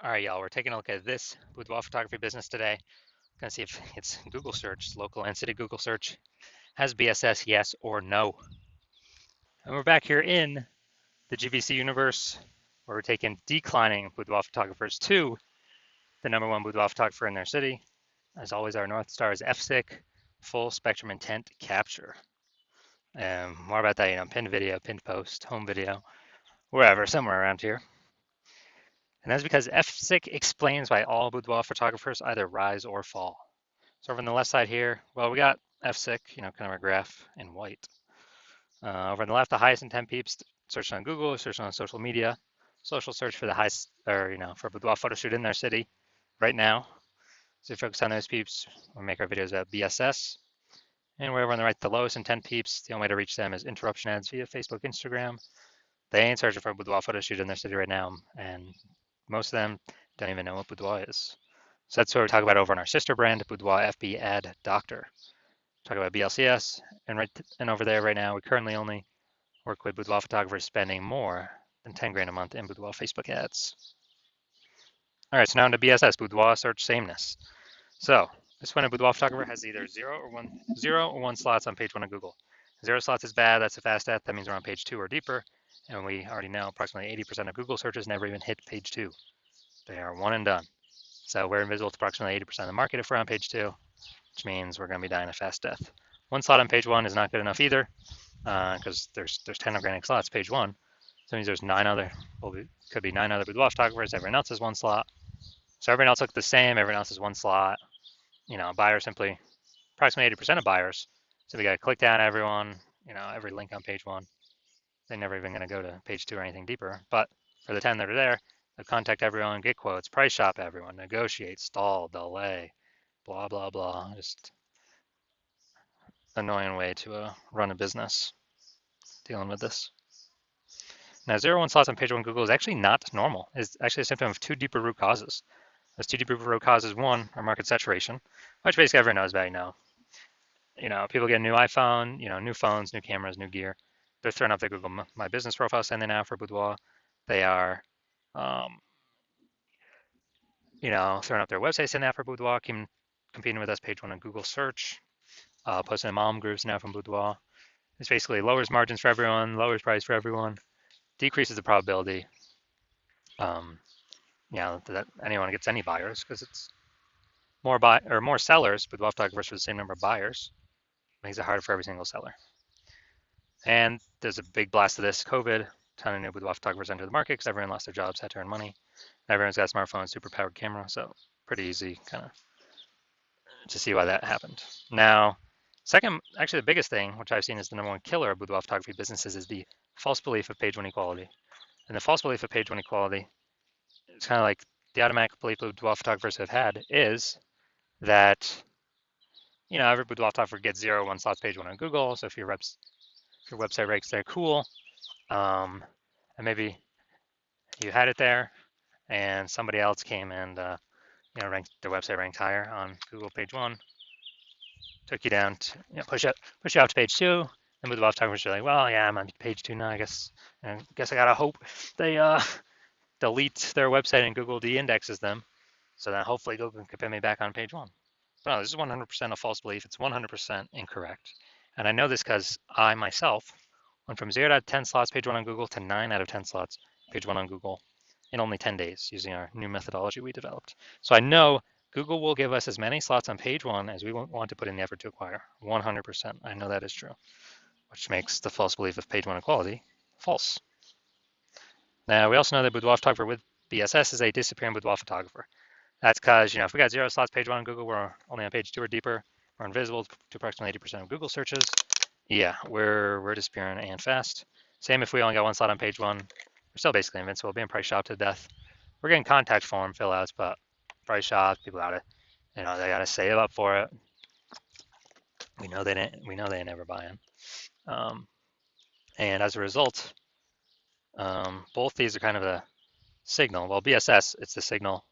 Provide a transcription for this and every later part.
All right, y'all, we're taking a look at this boudoir photography business today. Gonna see if it's Google search, local and city Google search, has BSS, yes or no. And we're back here in the GVC universe where we're taking declining boudoir photographers to the #1 boudoir photographer in their city. As always, our North Star is FSIC, full spectrum intent capture. And more about that, pinned video, pinned post, home video, wherever, somewhere around here. And that's because FSIC explains why all boudoir photographers either rise or fall. So over on the left side here, well, we got FSIC, kind of a graph in white. Over on the left, the highest intent peeps searching on Google, searching on social media, social search for the highest, or for a boudoir photo shoot in their city right now. So we focus on those peeps. We make our videos about BSS. And wherever on the right, the lowest intent peeps, the only way to reach them is interruption ads via Facebook, Instagram. They ain't searching for a boudoir photo shoot in their city right now, and most of them don't even know what boudoir is. So that's what we talk about over on our sister brand, Boudoir FB Ad Doctor. Talk about BLCS, and over there right now, we currently only work with boudoir photographers spending more than 10 grand a month in boudoir Facebook ads. All right, so now into BSS, boudoir search sameness. So this one, a boudoir photographer has either zero or one slots on page 1 of Google. 0 slots is bad, that's a fast death, that means we're on page 2 or deeper, and we already know approximately 80% of Google searches never even hit page 2. They are one and done. So we're invisible to approximately 80% of the market if we're on page 2, which means we're going to be dying a fast death. One slot on page 1 is not good enough either, because there's 10 organic slots page 1. So that means there's could be 9 other boudoir photographers. Everyone else has one slot. So everyone else looks the same. Everyone else has one slot. Buyers simply, approximately 80% of buyers. So we got to click down everyone, every link on page 1. They're never even going to go to page 2 or anything deeper. But for the 10 that are there, they'll contact everyone, get quotes, price shop everyone, negotiate, stall, delay, blah, blah, blah. Just annoying way to run a business dealing with this. Now, 0 1 slots on page 1 Google is actually not normal. It's actually a symptom of 2 deeper root causes. Those 2 deeper root causes, one, are market saturation, which basically everyone knows about, people get a new iPhone, new phones, new cameras, new gear. They're throwing up their Google My Business profile saying they now for boudoir. They are, throwing up their website saying that for boudoir, competing with us page 1 on Google search, posting in mom groups now from boudoir. This basically lowers margins for everyone, lowers price for everyone, decreases the probability, that anyone gets any buyers because it's more sellers, but wealth photographers for the same number of buyers. Makes it harder for every single seller. And there's a big blast of this COVID. Ton of new boudoir photographers enter the market because everyone lost their jobs, had to earn money. Everyone's got a smartphone, super powered camera, so pretty easy kind of to see why that happened. Now, actually the biggest thing, which I've seen is the #1 killer of boudoir photography businesses, is the false belief of page 1 equality. And the false belief of page 1 equality, it's kind of like the automatic belief boudoir photographers have had is that, every boudoir photographer gets 0 1 slots page 1 on Google. So if your website ranks there, cool. And maybe you had it there and somebody else came and, ranked their website ranked higher on Google page 1, took you down to, push you out to page 2. And boudoir photographers are like, well, yeah, I'm on page 2 now, I guess I gotta hope they delete their website and Google de-indexes them, so that hopefully Google can put me back on page 1. But no, this is 100% a false belief. It's 100% incorrect. And I know this because I myself went from 0 out of 10 slots page 1 on Google to 9 out of 10 slots page 1 on Google in only 10 days using our new methodology we developed. So I know Google will give us as many slots on page 1 as we want to put in the effort to acquire. 100%. I know that is true, which makes the false belief of page 1 equality false. Now, we also know that boudoir photographer with BSS is a disappearing boudoir photographer. That's because, if we got 0 slots page 1 on Google, we're only on page 2 or deeper, we're invisible to approximately 80% of Google searches. Yeah, we're disappearing and fast. Same if we only got 1 slot on page 1, we're still basically invincible, being price shopped to death. We're getting contact form fill outs, but price shops, people gotta, they gotta save up for it. We know they never buy in. And as a result, both these are kind of a signal. Well, BSS, it's the signal.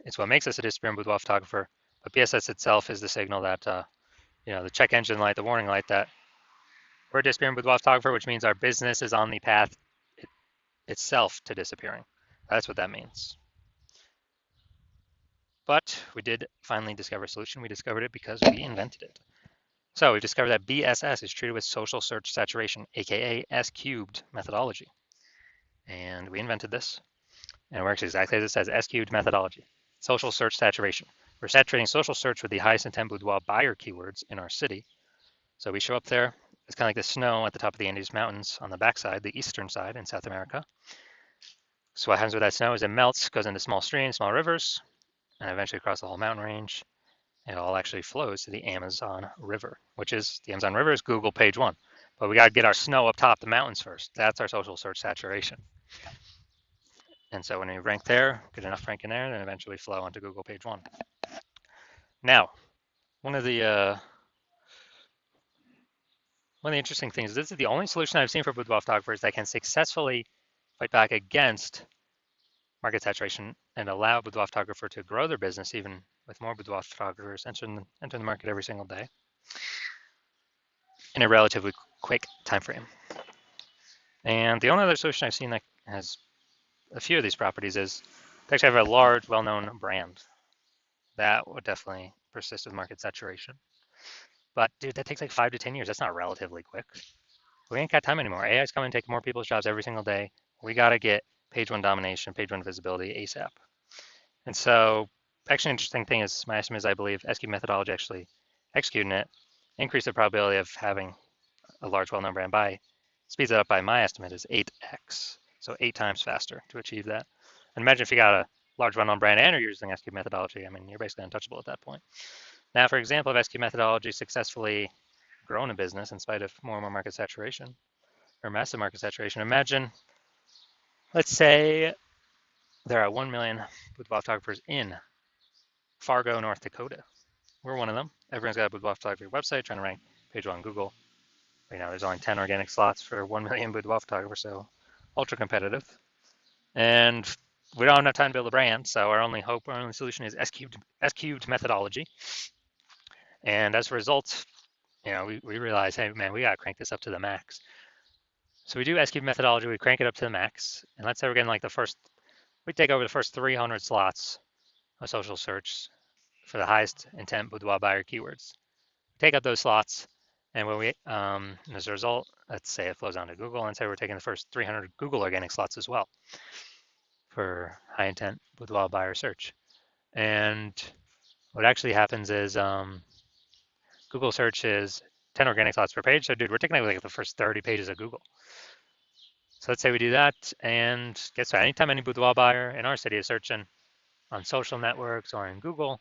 It's what makes us a disappearing boudoir photographer, but BSS itself is the signal that, the check engine light, the warning light that we're a disappearing boudoir photographer, which means our business is on the path itself to disappearing. That's what that means. But we did finally discover a solution. We discovered it because we invented it. So we discovered that BSS is treated with social search saturation, aka S cubed methodology. And we invented this, and it works exactly as it says, S cubed methodology. Social search saturation. We're saturating social search with the highest intent boudoir buyer keywords in our city. So we show up there, it's kind of like the snow at the top of the Andes Mountains on the backside, the eastern side in South America. So what happens with that snow is it melts, goes into small streams, small rivers, and eventually across the whole mountain range. It all actually flows to the Amazon River, which is the Amazon River is Google page one. But we got to get our snow up top the mountains first. That's our social search saturation. And so when we rank there, get enough ranking there, then eventually flow onto Google page one. Now, one of the interesting things, this is the only solution I've seen for boudoir photographers that can successfully fight back against market saturation and allow a boudoir photographer to grow their business even with more boudoir photographers entering the market every single day in a relatively quick time frame. And the only other solution I've seen that has a few of these properties is to actually have a large, well-known brand. That would definitely persist with market saturation. But dude, that takes like 5 to 10 years. That's not relatively quick. We ain't got time anymore. AI is coming to take more people's jobs every single day. We got to get page one domination, page one visibility ASAP. And so, actually, an interesting thing is my estimate is I believe SQ methodology actually executing it increased the probability of having a large, well-known brand by speeds it up by my estimate is 8x, so 8 times faster to achieve that. And imagine if you got a large, well-known brand and you're using SQ methodology. I mean, you're basically untouchable at that point. Now, for example, if SQ methodology successfully grown a business in spite of more and more market saturation or massive market saturation, imagine, let's say there are 1 million boudoir photographers in Fargo, North Dakota. We're one of them. Everyone's got a boudoir photography website trying to rank page one on Google. Right now, there's only 10 organic slots for 1 million boudoir photographers, so ultra competitive. And we don't have enough time to build a brand, so our only hope, our only solution is S cubed methodology. And as a result, we realize, hey, man, we got to crank this up to the max. So we do S cubed methodology, we crank it up to the max. And let's say we're getting like we take over the first 300 slots of social search for the highest intent boudoir buyer keywords. Take up those slots, and when we, as a result, let's say it flows onto Google, and say we're taking the first 300 Google organic slots as well for high intent boudoir buyer search. And what actually happens is Google search is 10 organic slots per page. So dude, we're taking like the first 30 pages of Google. So let's say we do that, and guess what? Anytime any boudoir buyer in our city is searching on social networks or in Google,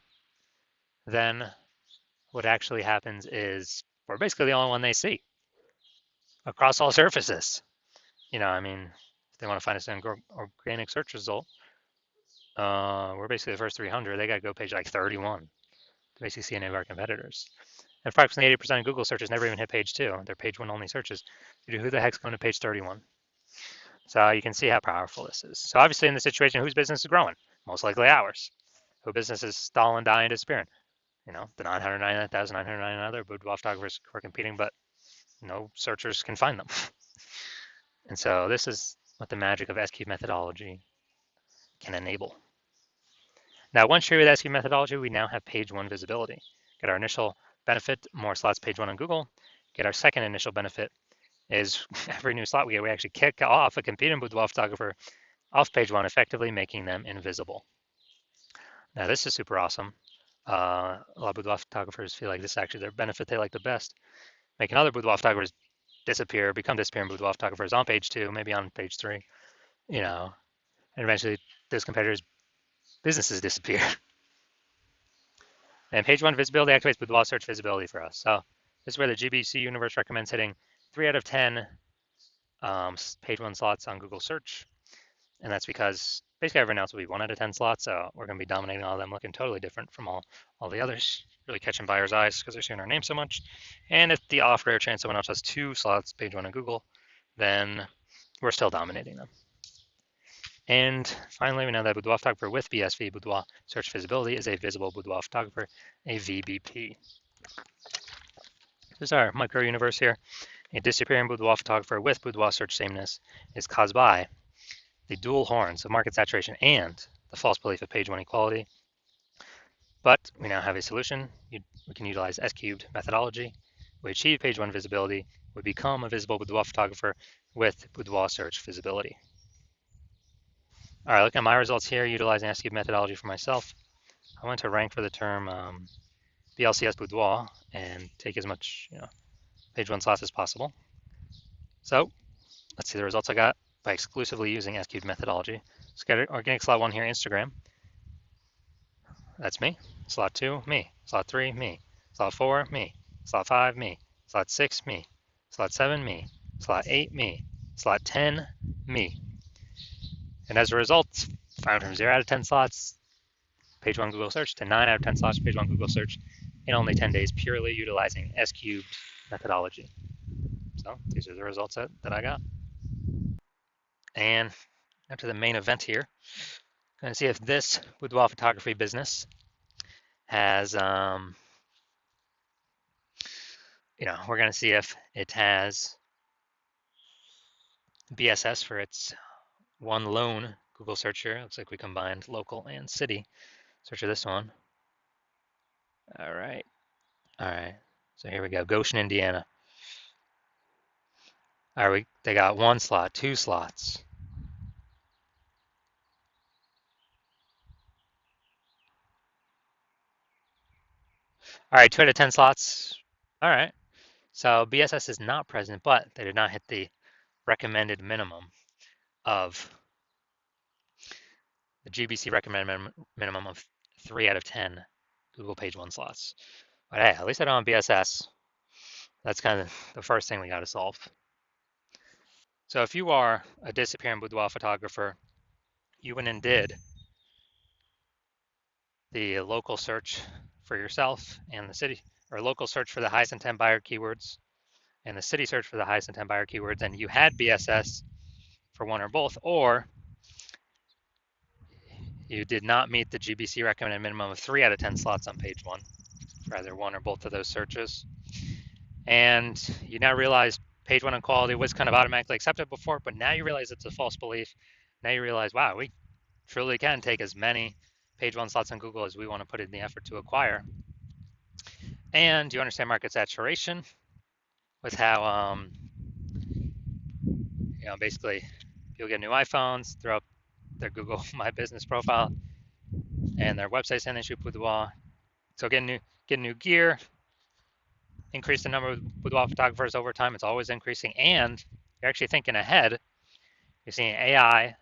then what actually happens is we're basically the only one they see across all surfaces. I mean, if they want to find us an organic search result, we're basically the first 300. They got to go page like 31 to basically see any of our competitors. And approximately 80% of Google searches never even hit page 2. They're page 1 only searches. Who the heck's going to page 31? So you can see how powerful this is. So obviously in this situation, whose business is growing? Most likely ours. Whose business is stalling, dying, disappearing? The 999,999 other boudoir photographers who are competing, but no searchers can find them. And so this is what the magic of SQ methodology can enable. Now, once you're with SQ methodology, we now have page one visibility. Get our initial benefit, more slots page one on Google. Get our second initial benefit is every new slot we get, we actually kick off a competing boudoir photographer off page one, effectively making them invisible. Now, this is super awesome. A lot of boudoir photographers feel like this is actually their benefit they like the best. Making other boudoir photographers become disappearing boudoir photographers on page 2, maybe on page 3, and eventually those competitors' businesses disappear. And page 1 visibility activates boudoir search visibility for us. So this is where the GBC universe recommends hitting 3 out of 10 page 1 slots on Google search. And that's because basically everyone else will be 1 out of 10 slots, so we're going to be dominating all of them, looking totally different from all the others, really catching buyers' eyes because they're seeing our name so much. And if the off rare chance someone else has 2 slots, page 1 on Google, then we're still dominating them. And finally, we know that boudoir photographer with BSV, boudoir search visibility, is a visible boudoir photographer, a VBP. This is our micro universe here. A disappearing boudoir photographer with boudoir search sameness is caused by the dual horns of market saturation and the false belief of page one equality. But we now have a solution. We can utilize S-cubed methodology. We achieve page one visibility. We become a visible boudoir photographer with boudoir search visibility. All right, look at my results here utilizing S-cubed methodology for myself. I went to rank for the term BLCS boudoir and take as much page one slots as possible. So let's see the results I got by exclusively using S-cubed methodology. Let's get organic slot one here, Instagram. That's me. Slot 2, me. Slot 3, me. Slot 4, me. Slot 5, me. Slot 6, me. Slot 7, me. Slot 8, me. Slot 10, me. And as a result, I went from 0 out of 10 slots, page 1 Google search, to 9 out of 10 slots, page 1 Google search in only 10 days, purely utilizing S-cubed methodology. So these are the results that I got. And now to the main event here. Going to see if this boudoir photography business has, we're going to see if it has BSS for its one lone Google search here. Looks like we combined local and city. Search for this one. All right. So here we go. Goshen, Indiana. All right, they got 1 slot, 2 slots. All right, 2 out of 10 slots. All right. So BSS is not present, but they did not hit the recommended minimum of the GBC recommended minimum of 3 out of 10 Google page 1 slots. But hey, at least I don't have BSS. That's kind of the first thing we got to solve. So if you are a disappearing boudoir photographer, you went and did the local search for yourself and the city, or local search for the highest intent buyer keywords and the city search for the highest intent buyer keywords, and you had BSS for one or both, or you did not meet the GBC recommended minimum of 3 out of 10 slots on page 1 for either one or both of those searches, and you now realize page 1 equality was kind of automatically accepted before, but now you realize it's a false belief. Now you realize, wow, we truly can take as many page 1 slots on Google as we want to put in the effort to acquire. And you understand market saturation with how, basically people get new iPhones, throw up their Google My Business profile and their website saying they shoot boudoir. So get new gear, increase the number of boudoir photographers over time. It's always increasing, and you're actually thinking ahead. You're seeing AI.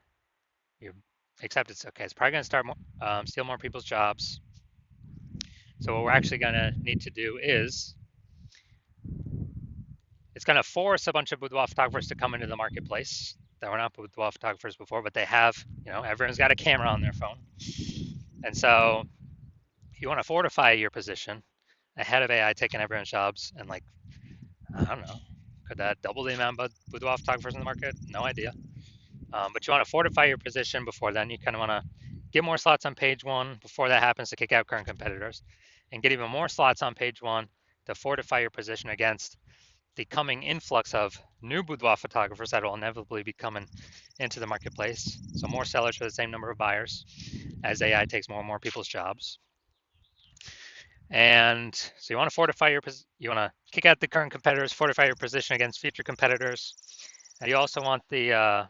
You accept it's okay. It's probably going to start steal more people's jobs. So what we're actually going to need to do is it's going to force a bunch of boudoir photographers to come into the marketplace that were not boudoir photographers before, but they have, everyone's got a camera on their phone. And so you want to fortify your position ahead of AI taking everyone's jobs. And I don't know, could that double the amount of boudoir photographers in the market? No idea. But you want to fortify your position before then. You kind of want to get more slots on page 1 before that happens to kick out current competitors, and get even more slots on page 1 to fortify your position against the coming influx of new boudoir photographers that will inevitably be coming into the marketplace. So more sellers for the same number of buyers as AI takes more and more people's jobs. And so you want to fortify you want to kick out the current competitors, fortify your position against future competitors. And you also want the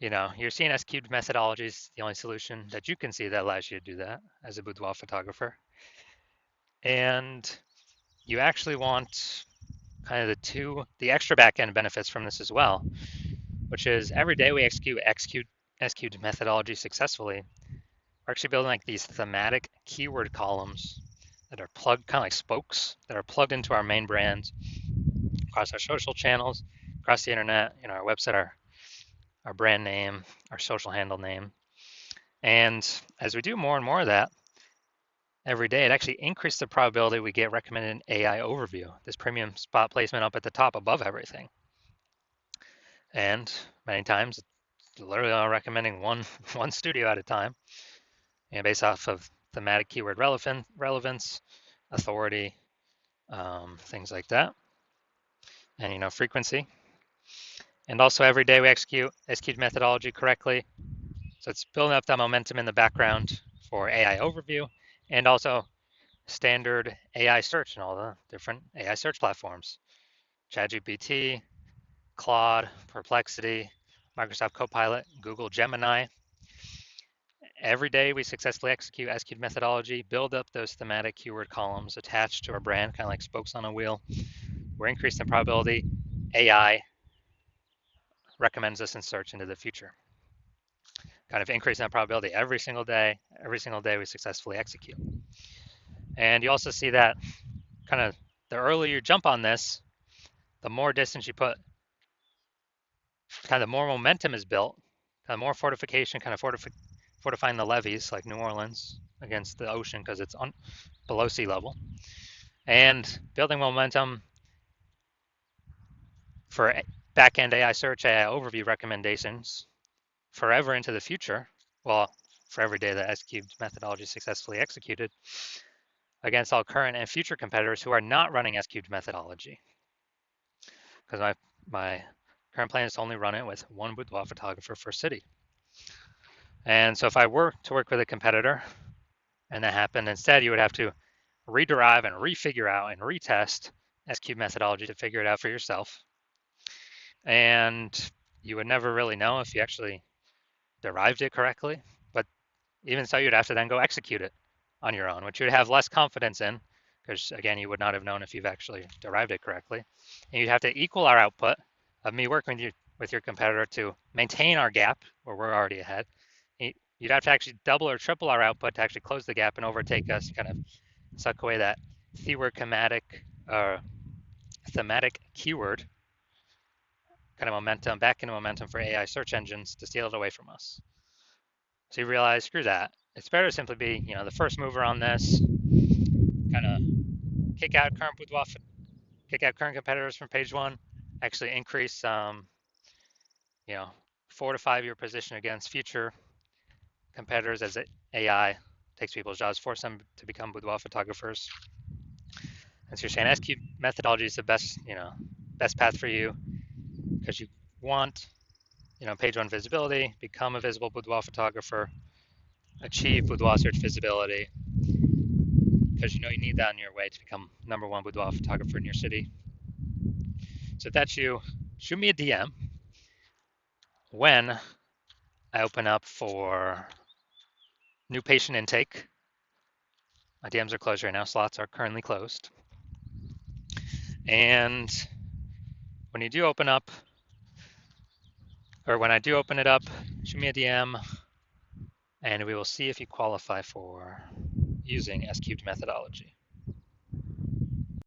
your CNS cubed methodology is the only solution that you can see that allows you to do that as a boudoir photographer. And you actually want kind of the extra back-end benefits from this as well, which is every day we execute S-cubed methodology successfully, we're actually building these thematic keyword columns that are plugged, kind of like spokes, that are plugged into our main brand across our social channels, across the internet, our website, our brand name, our social handle name. And as we do more and more of that every day, it actually increases the probability we get recommended an AI overview, this premium spot placement up at the top above everything. And many times, it's literally only recommending one studio at a time, based off of thematic keyword relevance, authority, things like that, and frequency. And also every day we execute S-cubed methodology correctly. So it's building up that momentum in the background for AI overview and also standard AI search and all the different AI search platforms. ChatGPT, Claude, Perplexity, Microsoft Copilot, Google Gemini. Every day we successfully execute S-cubed methodology, build up those thematic keyword columns attached to our brand, kind of like spokes on a wheel. We're increasing the probability AI recommends us in search into the future. Kind of increasing that probability every single day we successfully execute. And you also see that kind of the earlier you jump on this, the more distance you put, kind of the more momentum is built, kind of more fortification, kind of fortifying the levees like New Orleans against the ocean because it's below sea level, and building momentum for back-end AI search, AI overview recommendations forever into the future. Well, for every day that S-cubed methodology is successfully executed against all current and future competitors who are not running S-cubed methodology. Because my current plan is to only run it with one boudoir photographer per city. And so if I were to work with a competitor and that happened, instead you would have to rederive and refigure out and retest S-cubed methodology to figure it out for yourself. And you would never really know if you actually derived it correctly. But even so, you'd have to then go execute it on your own, which you'd have less confidence in, because again, you would not have known if you've actually derived it correctly. And you'd have to equal our output of me working with your competitor to maintain our gap where we're already ahead. You'd have to actually double or triple our output to actually close the gap and overtake us, kind of suck away that thematic keyword kind of momentum, back into momentum for AI search engines to steal it away from us. So you realize, screw that. It's better to simply be, the first mover on this, kind of kick out current competitors from page one, actually increase, 4 to 5 year position against future competitors as AI takes people's jobs, force them to become boudoir photographers. And so you're saying S-cubed methodology is the best path for you because you want, page one visibility, become a visible boudoir photographer, achieve boudoir search visibility, because you need that on your way to become #1 boudoir photographer in your city. So if that's you, shoot me a DM when I open up for new patient intake. My DMs are closed right now. Slots are currently closed. And when you do open up, or when I do open it up, shoot me a DM and we will see if you qualify for using S-cubed methodology.